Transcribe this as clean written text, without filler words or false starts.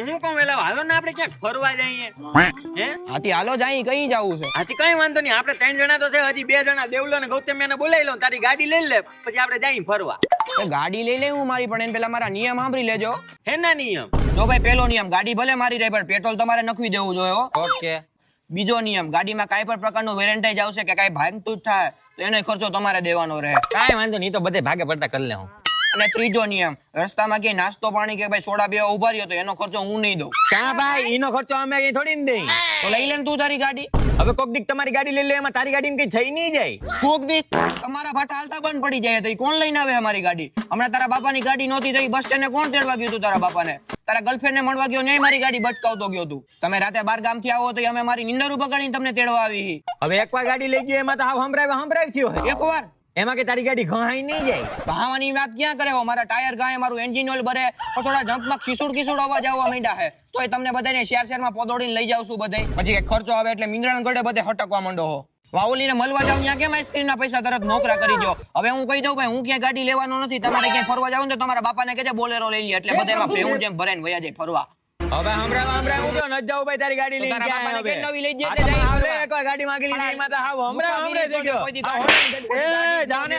હું કહું વેલા હાલો ને આપણે ક્યાંક ફરવા જઈએ હે હાથી હાલો જાય કઈ જવું છે? આથી કઈ વાંધો નહીં, આપણે 3 જણા તો છે, હજી 2 જણા દેવલો ને ગૌતમ્યાને બોલાવી લો, તારી ગાડી લઈ લે, પછી આપણે જઈએ ફરવા. એ ગાડી લઈ લે હું મારી, પણ એને પેલા મારા નિયમ સાંભળી લેજો. હેના નિયમ? જો ભાઈ પહેલો નિયમ, ગાડી ભલે મારી રહે પણ પેટ્રોલ તમારે નખવી દેવું જોઈએ હો. ઓકે. બીજો નિયમ, ગાડીમાં કાંઈ પણ પ્રકારનું વેરેન્ટાઇઝ આવશે કે કાંઈ ભાંગતું થાય તો એનો ખર્ચો તમારે દેવાનો રહે. કાંઈ વાંધો નહીં, તો બધે ભાગે પડતા કરી લે હું. અને ત્રીજો નિયમ, રસ્તામાં ક્યાંય નાસ્તો પાણી કે ભાઈ સોડા પીવા ઉભા રહ્યો તો એનો ખર્ચો હું નહીં દઉં. ક્યાં ભાઈ, ઈનો ખર્ચો અમે કઈ થોડી ને દઈ. તો લઈ લે ને તું તારી ગાડી. હવે કોક દીક તમારી ગાડી લઈ લે, એમાં તારી ગાડીમાં કઈ થઈ નહીં જાય. કોક દી તમારા ભાટા હાલતા બંધ પડી જાય તો ઈ કોણ લઈને આવે અમારી ગાડી? હમણાં તારા બાપાની ગાડી નહોતી તો ઈ બસ સ્ટેન્ડે કોણ તેડવા ગયું તું તારા બાપાને? તારા ગર્લફ્રેન્ડ ને મળવા ગયો ને મારી ગાડી બચકાવતો ગયો તું. તમે રાતે 12 ગામથી આવો તો અમે મારી નિંદર બગાડીને તમને તેડવા આવી. હવે એકવાર ગાડી લઈ ગઈ એમાં તો હાવ હંભરાય થયો હે. એકવાર એમાં કે તારી ગાડી ઘાઈ નહીં જાય. ભાવાની વાત ક્યાં કરે હો? મારા ટાયર ગાય, મારું એન્જિન ઓઇલ ભરે તો થોડા જમ્પમાં ખીસુડ અવાજ આવવા માંડ્યા હે તોય તમને બધાને શેરમાં પોદોડીને લઈ જાવ છું બધે. પછી એક ખર્ચો આવે એટલે મિંદ્રાણ ગળે બધે હટકવા માંડો હો. વાવલીને મળવા જાવ ત્યાં કેમ આઈસ્ક્રીમના પૈસા તરત નોકરા કરી દો? હવે હું કહી દઉં ભાઈ, હું ક્યાં ગાડી લેવાનો નથી. તમારે ક્યાંય ફરવા જાવ ને તો તમારા બાપાને કહેજે બોલેરો લઈ લે, એટલે બધા એમાં ભેવું જેમ ભરાઈને વયા જાય ફરવા. હવે હંભરાય હું તો ન જાઉં ભાઈ તારી ગાડી લઈને. તારા બાપાને ક્યાં કઈ નવી લઈ હવે? જાય એટલે જાય હાલે ફરવા. એકવાર ગાડી માંગી લીધી એમાં તો હાવ હંભરાય થઈ ગયો. કોઈ દી એ જાને